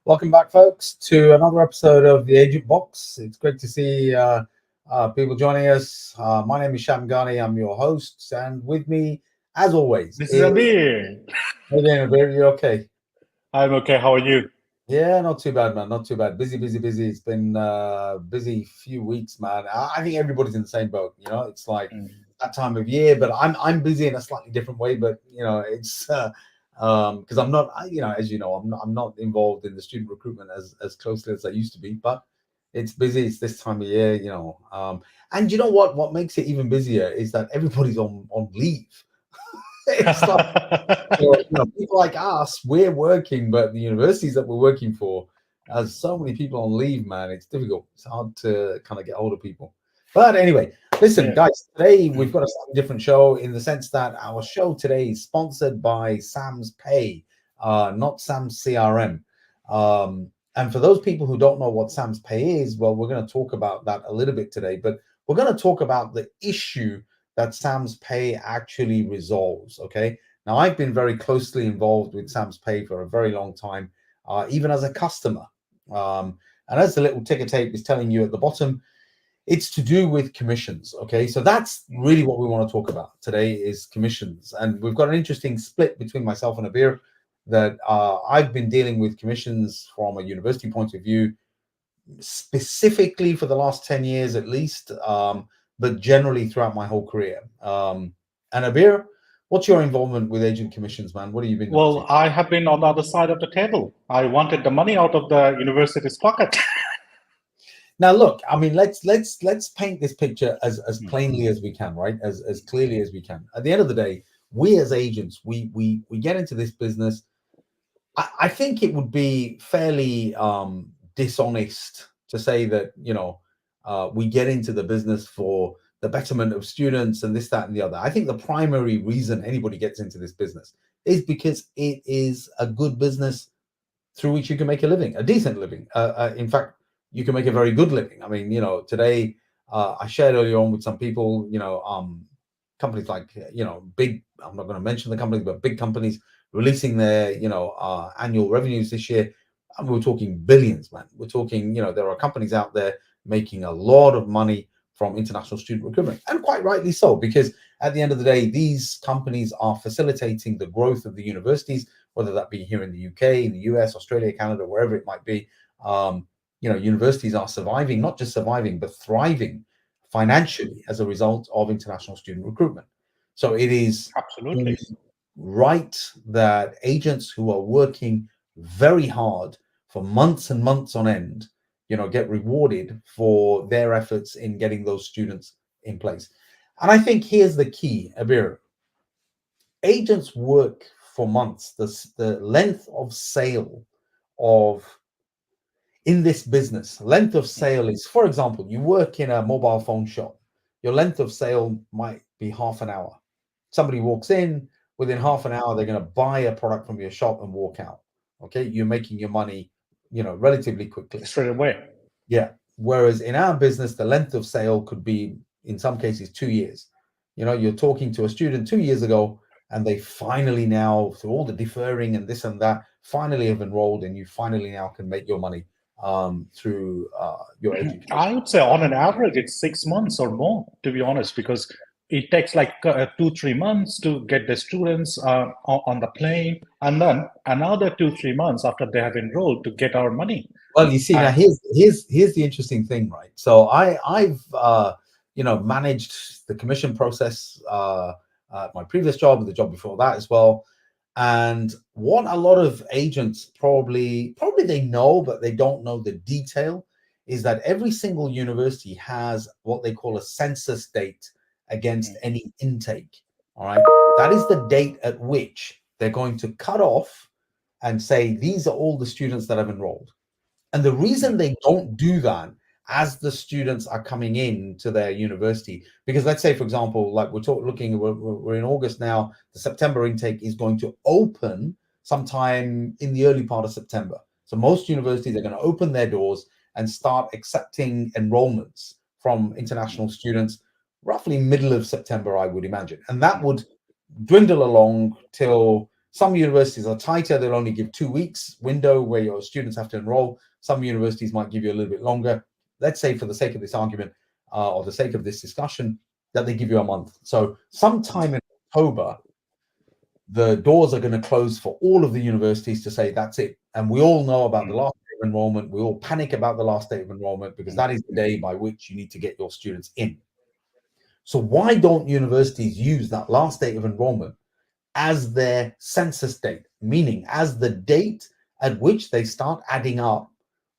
Welcome back, folks, to another episode of the Agent Box. It's great to see people joining us. My name is Sham Ghani. I'm your host, and with me, as always, This is is Abir. again, Abir. You okay? I'm okay. How are you? Yeah, not too bad, man. Not too bad. Busy, busy, busy. It's been busy few weeks, man. I think everybody's in the same boat. It's like Mm. that time of year, but I'm busy in a slightly different way. But it's because I'm not, as you know, I'm not involved in the student recruitment as closely as I used to be. But it's busy. It's this time of year, and you know what? What makes it even busier is that everybody's on leave. It's like people like us, we're working, but the universities that we're working for has so many people on leave, man. It's difficult. It's hard to kind of get hold of people. But anyway, listen, Yeah. guys, today we've got a slightly different show in the sense that our show today is sponsored by Sam's Pay, not Sam's CRM. And for those people who don't know what Sam's Pay is, well, we're going to talk about that a little bit today, but we're going to talk about the issue that Sam's Pay actually resolves. Okay. Now, I've been very closely involved with Sam's Pay for a very long time, even as a customer. And as the little ticker tape is telling you at the bottom, it's to do with commissions. Okay, so that's really what we want to talk about today is commissions. And we've got an interesting split between myself and Abir that I've been dealing with commissions from a university point of view, specifically for the last 10 years at least, but generally throughout my whole career. And Abir, what's your involvement with agent commissions, man? What have you been up to? Well, I have been on the other side of the table. I wanted the money out of the university's pocket. Now, look, I mean, let's paint this picture as plainly as we can, right? As clearly as we can. At the end of the day, we as agents, we get into this business. I think it would be fairly dishonest to say that we get into the business for the betterment of students and this, that, and the other. I think the primary reason anybody gets into this business is because it is a good business through which you can make a living, a decent living. In fact, you can make a very good living. I mean, today I shared earlier on with some people, companies like, big, I'm not going to mention the companies, but big companies releasing their, annual revenues this year. And we're talking billions, man. We're talking, there are companies out there making a lot of money from international student recruitment, and quite rightly so, because at the end of the day, these companies are facilitating the growth of the universities, whether that be here in the UK, in the US, Australia, Canada, wherever it might be. Universities are surviving, not just surviving, but thriving financially as a result of international student recruitment. So it is Absolutely. right that agents who are working very hard for months and months on end, get rewarded for their efforts in getting those students in place. And I think here's the key, Abir. Agents work for months. The length of sale of in this business, length of sale is, for example, you work in a mobile phone shop. Your length of sale might be half an hour. Somebody walks in, within half an hour, they're going to buy a product from your shop and walk out. Okay, you're making your money, relatively quickly. Straight away. Yeah. Whereas in our business, the length of sale could be, in some cases, 2 years. You're talking to a student 2 years ago, and they finally now, through all the deferring and this and that, finally have enrolled, and you finally now can make your money through your education. I would say on an average, it's 6 months or more, to be honest, because it takes like 2-3 months to get the students on the plane, and then another 2-3 months after they have enrolled to get our money. Well, you see, now And here's the interesting thing, right? So I've managed the commission process at my previous job, the job before that as well. And what a lot of agents probably they know, but they don't know the detail, is that every single university has what they call a census date against any intake. All right, that is the date at which they're going to cut off and say these are all the students that have enrolled. And the reason they don't do that as the students are coming in to their university, because let's say, for example, like we're in August now, the September intake is going to open sometime in the early part of September. So most universities are going to open their doors and start accepting enrollments from international students roughly middle of September, I would imagine. And that would dwindle along till Some universities are tighter. They'll only give 2 weeks window where your students have to enroll. Some universities might give you a little bit longer. Let's say for the sake of this argument or the sake of this discussion that they give you a month. So sometime in October, the doors are going to close for all of the universities to say that's it. And we all know about the last day of enrollment. We all panic about the last day of enrollment because that is the day by which you need to get your students in. So why don't universities use that last date of enrollment as their census date, meaning as the date at which they start adding up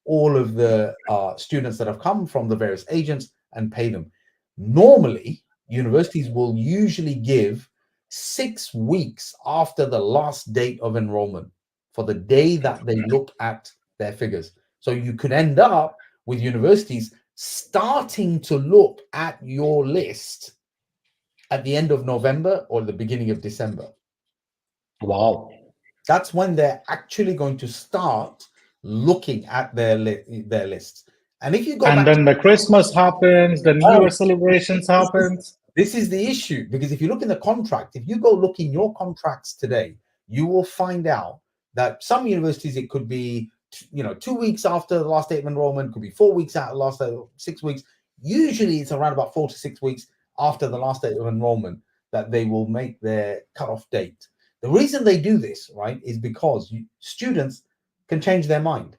all of the students that have come from the various agents and pay them? Normally, universities will usually give 6 weeks after the last date of enrollment for the day that they look at their figures. So you could end up with universities starting to look at your list at the end of November or the beginning of December. Wow. That's when they're actually going to start looking at their lists. And if you go and back then the Christmas happens, the New Year celebrations happens. This is the issue, because if you look in the contract, if you go look in your contracts today, you will find out that some universities, it could be 2 weeks after the last date of enrollment, could be 4 weeks out of the last day, 6 weeks. Usually it's around about 4 to 6 weeks after the last date of enrollment that they will make their cutoff date. The reason they do this, right, is because students can change their mind.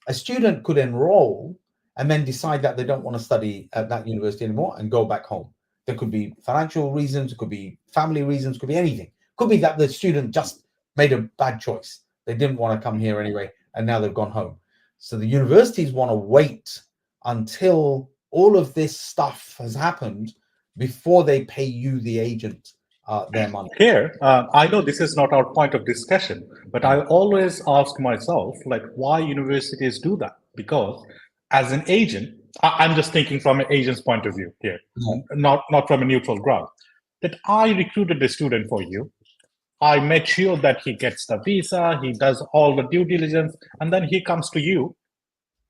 A student could enroll and then decide that they don't want to study at that university anymore and go back home. There could be financial reasons, it could be family reasons, it could be anything. It could be that the student just made a bad choice. They didn't want to come here anyway, and now they've gone home. So the universities want to wait until all of this stuff has happened before they pay you, the agent, their money. Here, I know this is not our point of discussion, but I always ask myself, like, why universities do that? Because as an agent, I'm just thinking from an agent's point of view here, not from a neutral ground, that I recruited a student for you. I make sure that he gets the visa, he does all the due diligence, and then he comes to you,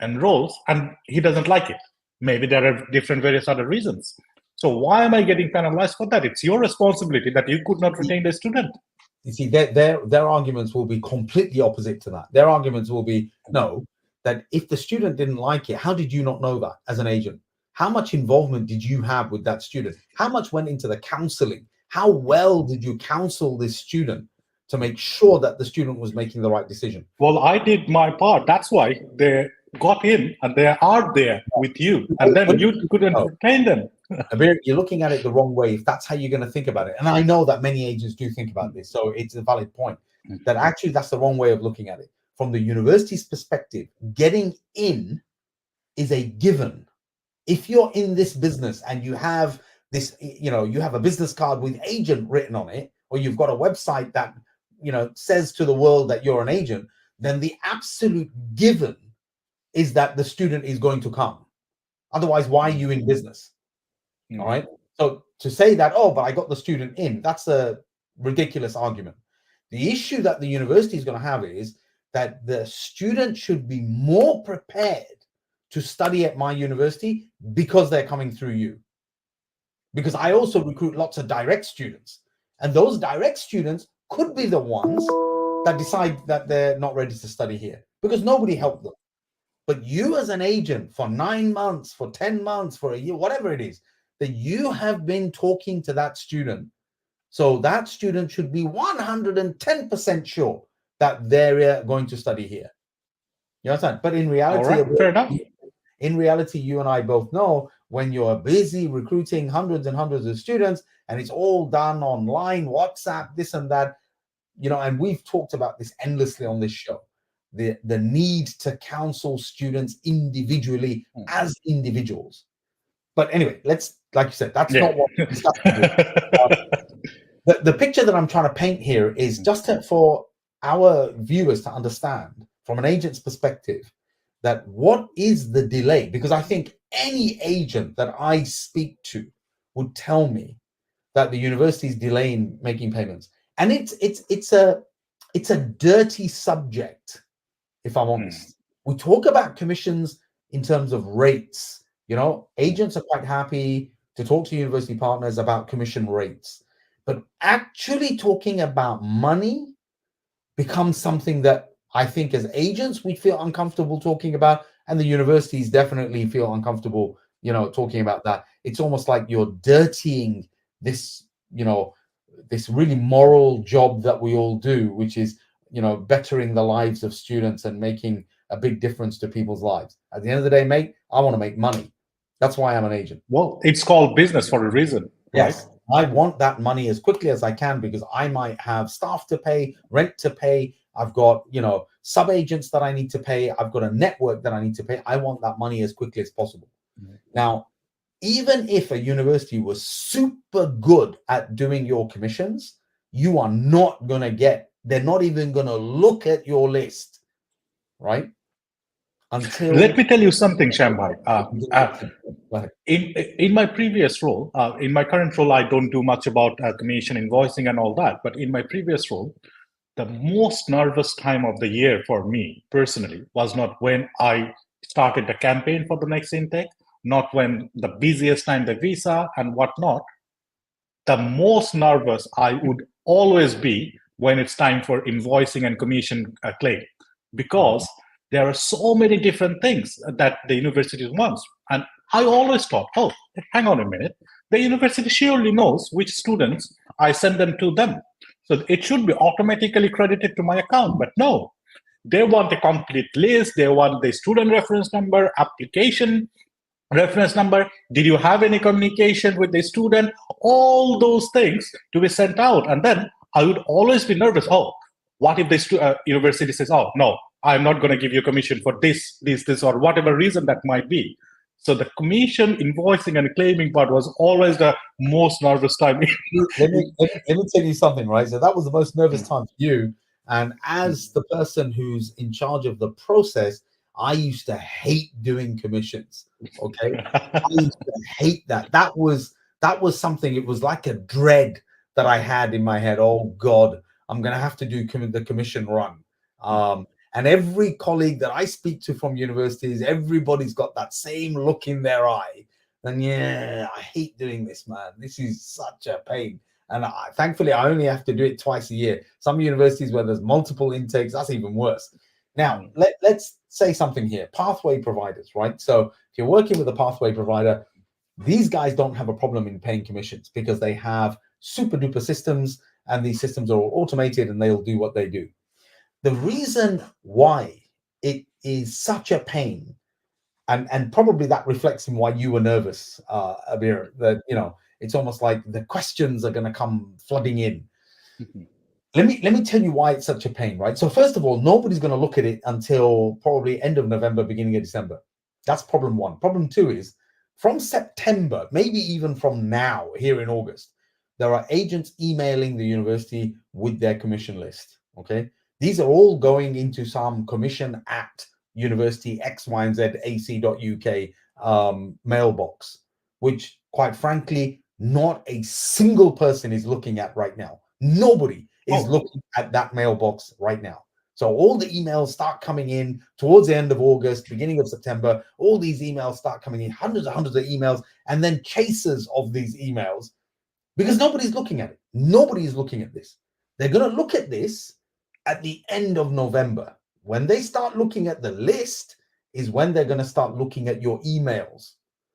enrolls, and he doesn't like it. Maybe there are different various other reasons. So why am I getting penalized for that? It's your responsibility that you could not retain the student. You see, their arguments will be completely opposite to that. Their arguments will be, no, that if the student didn't like it, how did you not know that as an agent? How much involvement did you have with that student? How much went into the counseling? How well did you counsel this student to make sure that the student was making the right decision? Well, I did my part. That's why they got in and they are there with you. And then you couldn't retain them. Abir, you're looking at it the wrong way if that's how you're going to think about it. And I know that many agents do think about this, so it's a valid point. That actually that's the wrong way of looking at it. From the university's perspective, getting in is a given. If you're in this business and you have this, you have a business card with agent written on it, or you've got a website that, says to the world that you're an agent, then the absolute given is that the student is going to come. Otherwise, why are you in business? All right. So to say that, oh, but I got the student in, that's a ridiculous argument. The issue that the university is going to have is that the student should be more prepared to study at my university because they're coming through you. Because I also recruit lots of direct students, and those direct students could be the ones that decide that they're not ready to study here because nobody helped them. But you as an agent for 9 months, for 10 months, for a year, whatever it is, that you have been talking to that student. So that student should be 110% sure that they're going to study here. You understand? But in reality, fair enough. In reality, you and I both know when you're busy recruiting hundreds and hundreds of students and it's all done online, WhatsApp, this and that, and we've talked about this endlessly on this show. The need to counsel students individually as individuals. But anyway, like you said, that's not what the picture that I'm trying to paint here is just for our viewers to understand from an agent's perspective that what is the delay? Because I think any agent that I speak to would tell me that the university is delaying making payments, and it's a dirty subject. If I'm honest, we talk about commissions in terms of rates. Agents are quite happy to talk to university partners about commission rates, but actually talking about money becomes something that I think as agents we feel uncomfortable talking about, and the universities definitely feel uncomfortable, talking about that. It's almost like you're dirtying this, this really moral job that we all do, which is, bettering the lives of students and making a big difference to people's lives. At the end of the day, mate, I want to make money. That's why I'm an agent. Well, it's called business for a reason, yes, right? I want that money as quickly as I can, because I might have staff to pay, rent to pay. I've got, sub-agents that I need to pay. I've got a network that I need to pay. I want that money as quickly as possible. Mm-hmm. Now, even if a university was super good at doing your commissions, you are not going to get, they're not even going to look at your list, right? Until... Let me tell you something, Shambhai. In my previous role, in my current role, I don't do much about commission invoicing and all that. But in my previous role, the most nervous time of the year for me personally was not when I started the campaign for the next intake, not when the busiest time, the visa and whatnot. The most nervous I would always be when it's time for invoicing and commission claim, because there are so many different things that the university wants. And I always thought, oh, hang on a minute. The university surely knows which students I send them to them. So it should be automatically credited to my account. But no, they want a complete list. They want the student reference number, application reference number. Did you have any communication with the student? All those things to be sent out. And then I would always be nervous. Oh, what if the university says, oh, no, I'm not going to give you commission for this, or whatever reason that might be. So the commission, invoicing, and claiming part was always the most nervous time. let me tell you something, right? So that was the most nervous time for you. And as the person who's in charge of the process, I used to hate doing commissions. Okay, I used to hate that. That was something. It was like a dread that I had in my head. Oh God, I'm going to have to do the commission run. And every colleague that I speak to from universities, everybody's got that same look in their eye. And yeah, I hate doing this, man. This is such a pain. And thankfully, I only have to do it twice a year. Some universities where there's multiple intakes, that's even worse. Now, let's say something here. Pathway providers, right? So if you're working with a pathway provider, these guys don't have a problem in paying commissions because they have super duper systems, and these systems are all automated and they'll do what they do. The reason why it is such a pain, and probably that reflects in why you were nervous, Abir, that, it's almost like the questions are going to come flooding in. Mm-hmm. Let me tell you why it's such a pain, right? So first of all, nobody's going to look at it until probably end of November, beginning of December. That's problem one. Problem two is from September, maybe even from now, here in August, there are agents emailing the university with their commission list, okay? These are all going into some commission at university XYZ.ac.uk mailbox, which quite frankly, not a single person is looking at right now. Nobody is looking at that mailbox right now. So all the emails start coming in towards the end of August, beginning of September. All these emails start coming in, hundreds of emails, and then chasers of these emails, because nobody's looking at it. Nobody is looking at this. They're going to look at this at the end of November. When they start looking at the list is when they're going to start looking at your emails.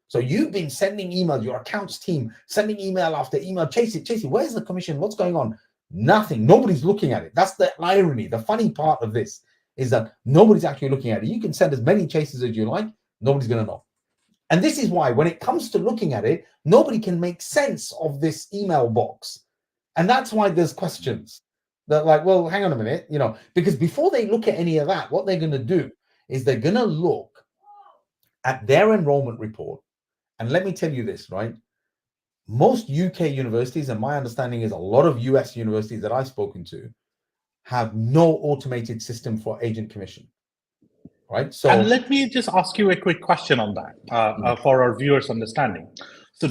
So you've been sending emails, your accounts team sending email after email, chase it. Where's the commission? What's going on? Nothing. Nobody's looking at it. That's the irony. The funny part of this is that nobody's actually looking at it. You can send as many chases as you like. Nobody's going to know. And this is why when it comes to looking at it, nobody can make sense of this email box. And that's why there's questions. They're like, well, hang on a minute, because before they look at any of that, what they're going to do is they're going to look at their enrollment report. And let me tell you this, right? Most UK universities, and my understanding is a lot of US universities that I've spoken to, have no automated system for agent commission, right? So, and let me just ask you a quick question on that for our viewers' understanding. So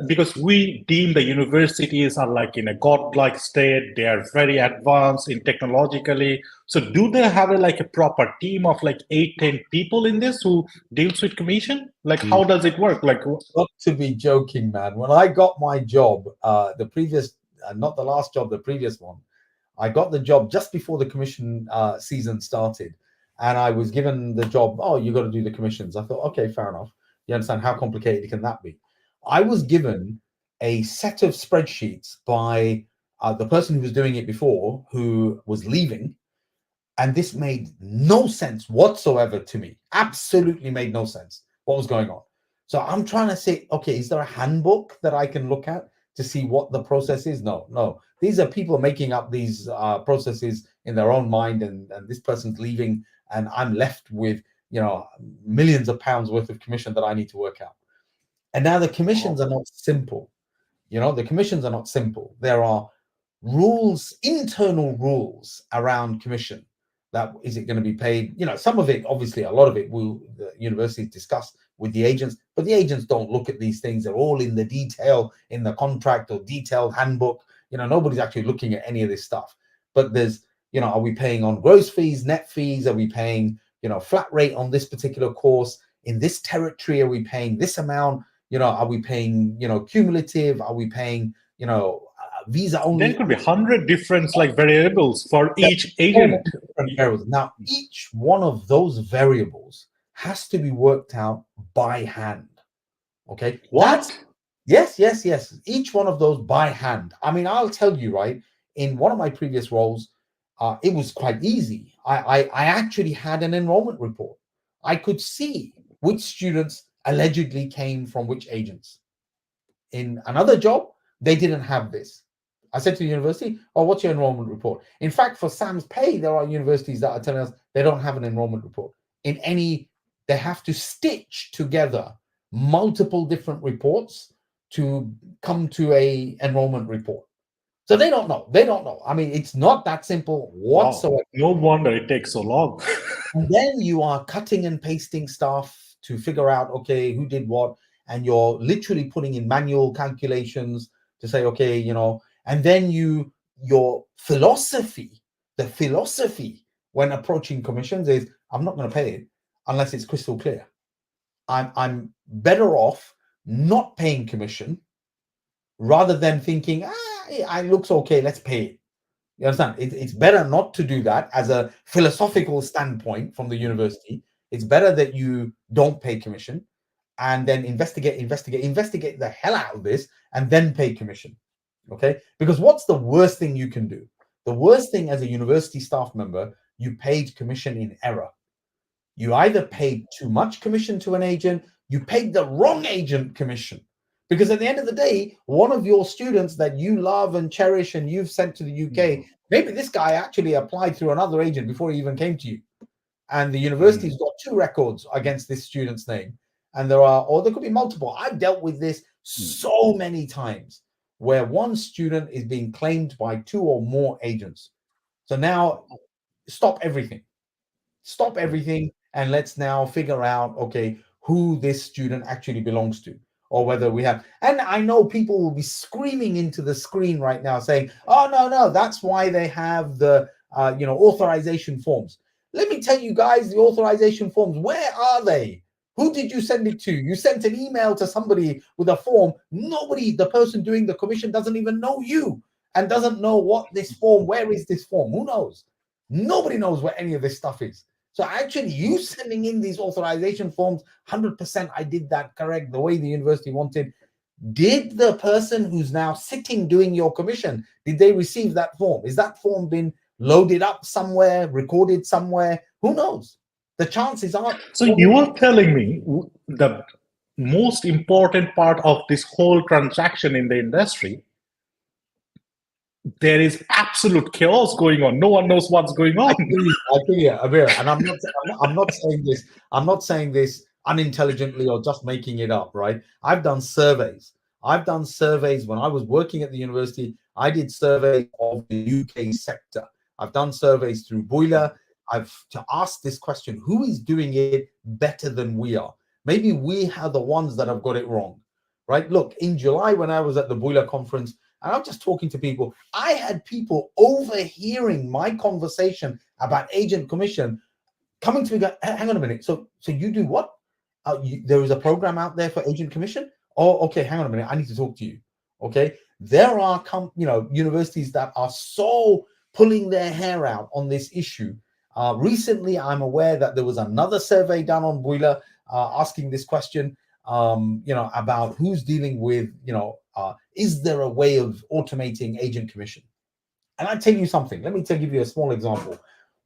because we deem the universities are like in a godlike state, they are very advanced in technologically. So do they have a proper team of 8-10 people in this who deals with commission? How does it work? Not to be joking, man. When I got my job, the previous, not the last job, the previous one, I got the job just before the commission season started, and I was given the job. Oh, you got to do the commissions. I thought, okay, fair enough. You understand how complicated can that be? I was given a set of spreadsheets by the person who was doing it before, who was leaving, and this made no sense whatsoever to me. Absolutely made no sense what was going on. So I'm trying to say, okay, is there a handbook that I can look at to see what the process is? No. These are people making up these processes in their own mind, and this person's leaving, and I'm left with, millions of pounds worth of commission that I need to work out. And now the commissions are not simple. The commissions are not simple. There are rules, internal rules around commission. That is it going to be paid? Some of it, obviously, a lot of it will the universities discuss with the agents, but the agents don't look at these things. They're all in the detail in the contract or detailed handbook. Nobody's actually looking at any of this stuff. But there's, are we paying on gross fees, net fees? Are we paying, flat rate on this particular course? In this territory, are we paying this amount? Are we paying, cumulative? Are we paying, visa only? There could be 100 different variables for each agent. Now, each one of those variables has to be worked out by hand. Okay. What? Yes. Each one of those by hand. I mean, I'll tell you, right, in one of my previous roles, it was quite easy. I actually had an enrollment report. I could see which students allegedly came from which agents. In another job, they didn't have this. I said to the university, oh, what's your enrollment report? In fact, for Sam's Pay, there are universities that are telling us they don't have an enrollment report. They have to stitch together multiple different reports to come to a enrollment report. So they don't know. I mean, it's not that simple whatsoever. Wow. No wonder it takes so long. And then you are cutting and pasting stuff to figure out, okay, who did what. And you're literally putting in manual calculations to say, okay, and then your philosophy when approaching commissions is, I'm not going to pay it unless it's crystal clear. I'm better off not paying commission rather than thinking, it looks okay, let's pay it. You understand? It's better not to do that as a philosophical standpoint from the university. It's better that you don't pay commission and then investigate the hell out of this and then pay commission. Okay? Because what's the worst thing you can do? The worst thing as a university staff member, you paid commission in error. You either paid too much commission to an agent, you paid the wrong agent commission. Because at the end of the day, one of your students that you love and cherish and you've sent to the UK, maybe this guy actually applied through another agent before he even came to you. And the university's got 2 records against this student's name. And there could be multiple. I've dealt with this so many times where one student is being claimed by 2 or more agents. So now stop everything. And let's now figure out, okay, who this student actually belongs to, or whether we have. And I know people will be screaming into the screen right now saying, oh, no, that's why they have the, authorization forms. Let me tell you guys, the authorization forms, where are they? Who did you send it to? You sent an email to somebody with a form. The person doing the commission doesn't even know you and doesn't know what this form, where is this form? Who knows? Nobody knows where any of this stuff is. So actually you sending in these authorization forms, 100% I did that correct, the way the university wanted. Did the person who's now sitting doing your commission, did they receive that form? Is that form been loaded up somewhere, recorded somewhere? Who knows? The chances are. So you are telling me the most important part of this whole transaction in the industry, there is absolute chaos going on. No one knows what's going on. I think, Amir, and I'm not saying this unintelligently or just making it up, right? I've done surveys when I was working at the university. I did surveys of the UK sector. I've done surveys through Boiler. I've to ask this question: who is doing it better than we are? Maybe we are the ones that have got it wrong, right? Look, in July when I was at the Boiler conference, and I'm just talking to people, I had people overhearing my conversation about agent commission, coming to me, go, hang on a minute. So you do what? There is a program out there for agent commission? Oh, okay, hang on a minute. I need to talk to you. Okay. There are, universities that are so pulling their hair out on this issue. Recently, I'm aware that there was another survey done on Boiler asking this question, about who's dealing with, is there a way of automating agent commission? And I tell you something, let me give you a small example.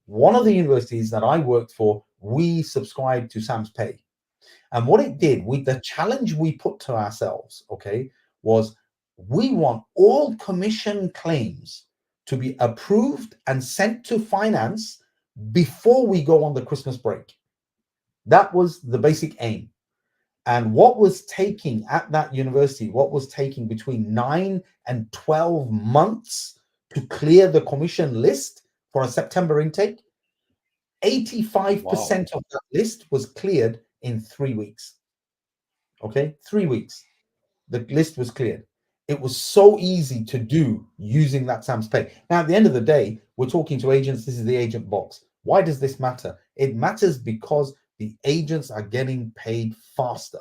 One of the universities that I worked for, we subscribed to Sam's Pay. And what it did, the challenge we put to ourselves, okay, was we want all commission claims to be approved and sent to finance before we go on the Christmas break. That was the basic aim. And what was taking at that university, between 9 and 12 months to clear the commission list for a September intake, 85% of that list was cleared in 3 weeks. Okay, 3 weeks. The list was cleared. It was so easy to do using that Sam's Pay. Now, at the end of the day, we're talking to agents. This is the agent box. Why does this matter? It matters because the agents are getting paid faster.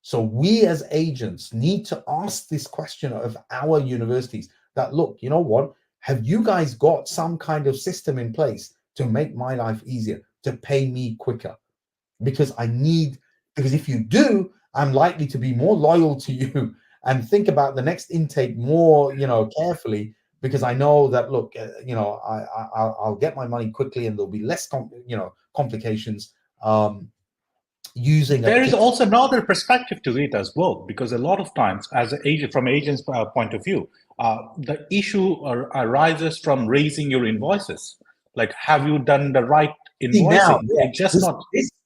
So we as agents need to ask this question of our universities that, look, you know what? Have you guys got some kind of system in place to make my life easier, to pay me quicker? Because if you do, I'm likely to be more loyal to you and think about the next intake more, carefully, because I know that, look, I'll get my money quickly and there'll be less, complications. There is also another perspective to it as well, because a lot of times, as an agent, from agent's point of view, the issue arises from raising your invoices. Like, have you done the right invoicing?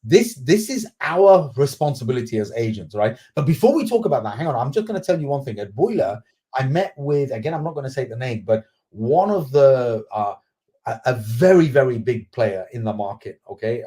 This is our responsibility as agents, right? But before we talk about that, hang on, I'm just going to tell you one thing. At Boiler, I met with, again, I'm not going to say the name, but one of the a very, very big player in the market, okay?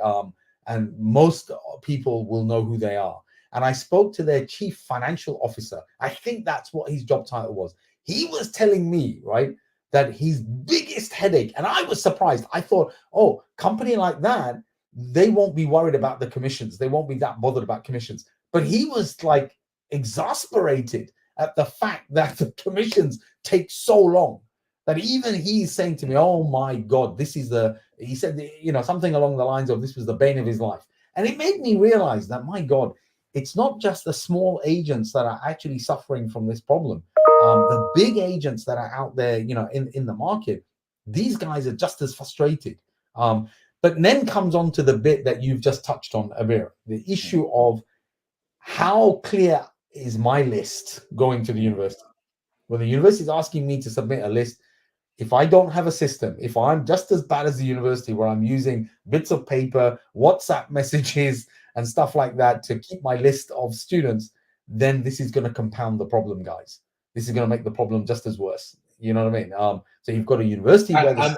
And most people will know who they are. And I spoke to their chief financial officer. I think that's what his job title was. He was telling me, right, that his biggest headache, and I was surprised. I thought, oh, company like that, they won't be worried about the commissions. They won't be that bothered about commissions. But he was like exasperated at the fact that the commissions take so long, that even he's saying to me, oh my God, he said, something along the lines of this was the bane of his life. And it made me realize that, my God, it's not just the small agents that are actually suffering from this problem. The big agents that are out there, in the market, these guys are just as frustrated. But then comes on to the bit that you've just touched on, Abir, the issue of how clear is my list going to the university? When the university is asking me to submit a list, if I don't have a system, if I'm just as bad as the university where I'm using bits of paper, WhatsApp messages and stuff like that to keep my list of students, then this is going to compound the problem, guys. This is going to make the problem just as worse. You know what I mean? So you've got a university where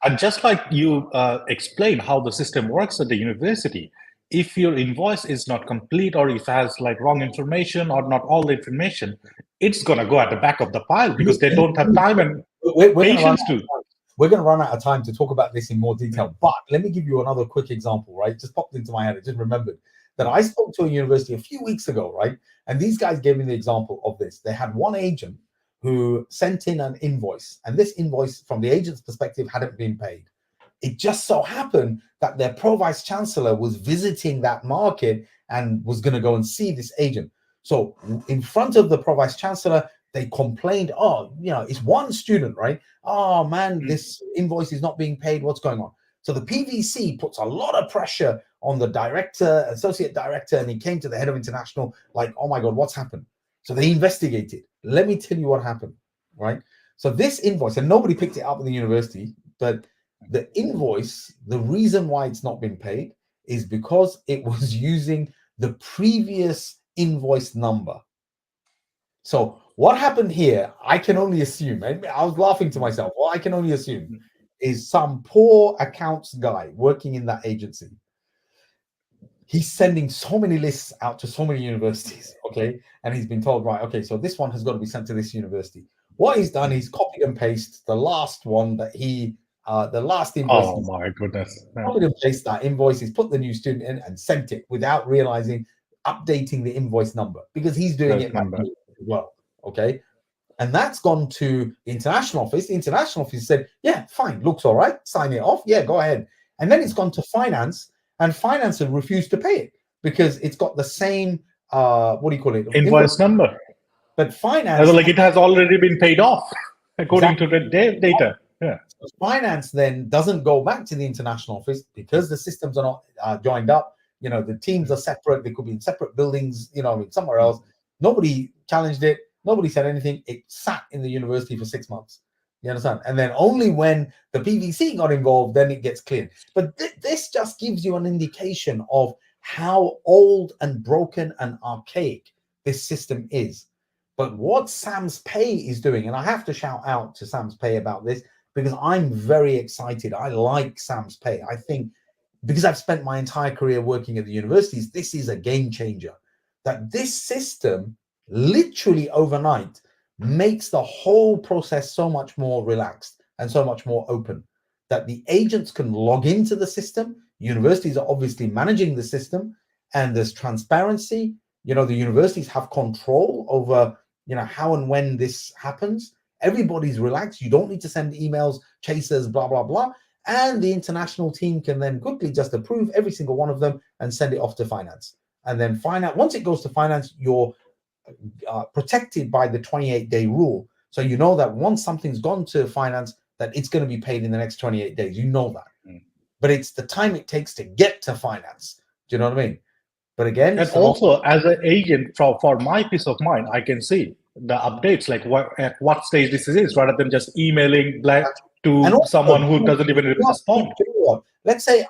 and just like you explained how the system works at the university, if your invoice is not complete, or if it has like wrong information or not all the information, it's going to go at the back of the pile because they don't have time and patience to. We're going to run out of time to talk about this in more detail, but let me give you another quick example, right? Just popped into my head. I just remembered that I spoke to a university a few weeks ago, right? And these guys gave me the example of this. They had one agent who sent in an invoice, and this invoice, from the agent's perspective, hadn't been paid. It just so happened that their pro-vice chancellor was visiting that market and was going to go and see this agent. So in front of the pro-vice chancellor, they complained, oh, it's one student, right? Oh man, this invoice is not being paid. What's going on? So the PVC puts a lot of pressure on the director, associate director, and he came to the head of international like, oh my God, what's happened? So they investigated. Let me tell you what happened, right? So this invoice, and nobody picked it up in the university, but the invoice, the reason why it's not been paid is because it was using the previous invoice number. So what happened here, I can only assume, and I was laughing to myself, what I can only assume is some poor accounts guy working in that agency. He's sending so many lists out to so many universities, okay? And he's been told, right, okay, so this one has got to be sent to this university. What he's done, he's copied and pasted the last one that the last invoice. Oh my goodness. Copied and pasted that invoice, he's put the new student in and sent it without realizing, updating the invoice number, because he's doing it as well, okay? And that's gone to the international office. The international office said, yeah, fine, looks all right, sign it off. Yeah, go ahead. And then it's gone to finance, and finance have refused to pay it because it's got the same, what do you call it? Invoice number. But finance, like it has already been paid off according to the data. Yeah. So finance then doesn't go back to the international office because the systems are not joined up. The teams are separate. They could be in separate buildings, somewhere else. Nobody challenged it. Nobody said anything. It sat in the university for 6 months. You understand? And then only when the PVC got involved, then it gets cleared. But this just gives you an indication of how old and broken and archaic this system is. But what Sam's Pay is doing, and I have to shout out to Sam's Pay about this because I'm very excited. I like Sam's Pay. I think because I've spent my entire career working at the universities, this is a game changer. That this system literally overnight makes the whole process so much more relaxed and so much more open that the agents can log into the system. Universities are obviously managing the system, and there's transparency. The universities have control over, how and when this happens. Everybody's relaxed. You don't need to send emails, chasers, blah, blah, blah. And the international team can then quickly just approve every single one of them and send it off to finance. And then once it goes to finance, you're protected by the 28-day rule. So you know that once something's gone to finance, that it's going to be paid in the next 28 days. You know that. But it's the time it takes to get to finance. Do you know what I mean? But again, and also as an agent, for my peace of mind, I can see the updates, like at what stage this is, rather than just emailing to also, someone who doesn't even respond. Let's say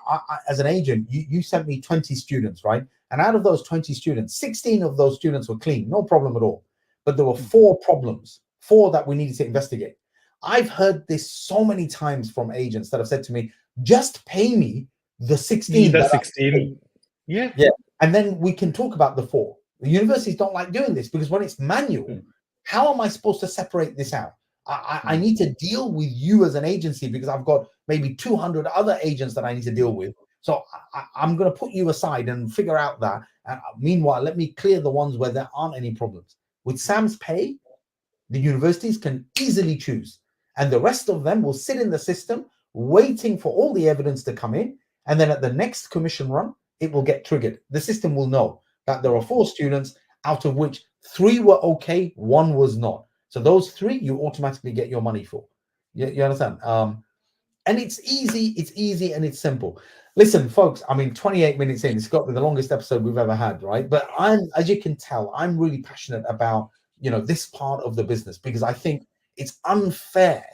as an agent, you sent me 20 students, right? And out of those 20 students, 16 of those students were clean, no problem at all. But there were 4 problems, 4 that we needed to investigate. I've heard this so many times from agents that have said to me, just pay me the 16. The 16. Yeah. And then we can talk about the 4. The universities don't like doing this because when it's manual, how am I supposed to separate this out? I need to deal with you as an agency because I've got maybe 200 other agents that I need to deal with. So I'm going to put you aside and figure out that. Meanwhile, let me clear the ones where there aren't any problems. With Sam's Pay, the universities can easily choose. And the rest of them will sit in the system waiting for all the evidence to come in. And then at the next commission run, it will get triggered. The system will know that there are 4 students, out of which 3 were okay, 1 was not. So those 3 you automatically get your money for. You understand? And it's easy and it's simple. Listen, folks, 28 minutes in, it's got to be the longest episode we've ever had, right? But as you can tell, I'm really passionate about, this part of the business because I think it's unfair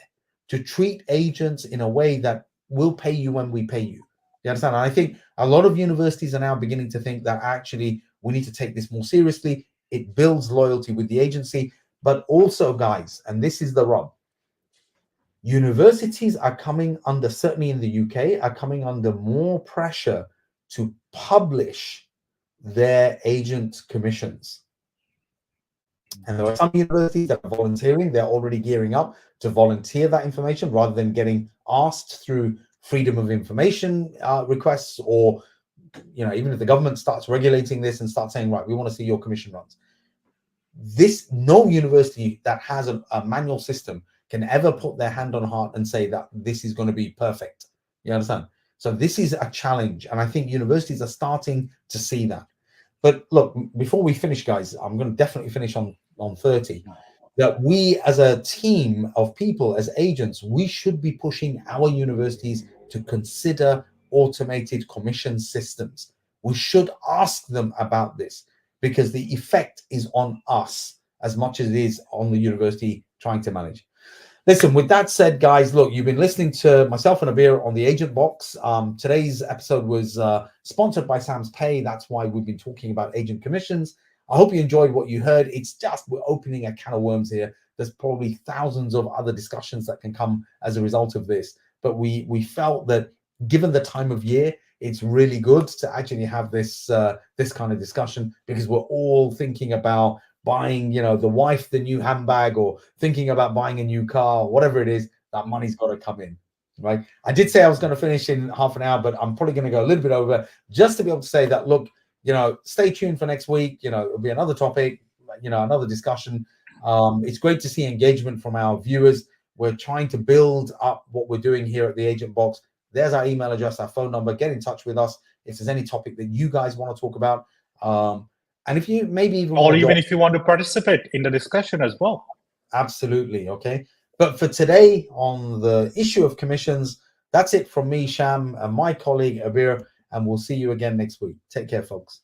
to treat agents in a way that we'll pay you when we pay you. You understand? And I think a lot of universities are now beginning to think that actually we need to take this more seriously. It builds loyalty with the agency. But also, guys, and this is the rub, universities are coming under, certainly in the UK, are coming under more pressure to publish their agent commissions. And there are some universities that are volunteering. They're already gearing up to volunteer that information rather than getting asked through freedom of information requests, or, even if the government starts regulating this and starts saying, right, we want to see your commission runs. No university that has a manual system can ever put their hand on heart and say that this is going to be perfect. You understand? So this is a challenge. And I think universities are starting to see that. But look, before we finish, guys, I'm going to definitely finish on 30. That we as a team of people, as agents, we should be pushing our universities to consider automated commission systems. We should ask them about this because the effect is on us as much as it is on the university trying to manage. Listen, with that said, guys, look, you've been listening to myself and Abir on the Agent Box. Today's episode was sponsored by Sam's Pay. That's why we've been talking about agent commissions. I hope you enjoyed what you heard. It's just, we're opening a can of worms here. There's probably thousands of other discussions that can come as a result of this. But we felt that given the time of year, it's really good to actually have this this kind of discussion, because we're all thinking about buying, the wife the new handbag, or thinking about buying a new car, whatever it is. That money's got to come in, right? I did say I was going to finish in half an hour, but I'm probably going to go a little bit over, just to be able to say that, look, stay tuned for next week. It'll be another topic, another discussion. It's great to see engagement from our viewers. We're trying to build up what we're doing here at the Agent Box. There's our email address, our phone number. Get in touch with us if there's any topic that you guys want to talk about. And if you maybe even or even if you want to participate in the discussion as well. Absolutely. Okay. But for today on the issue of commissions, that's it from me, Sham, and my colleague Abir, and we'll see you again next week. Take care, folks.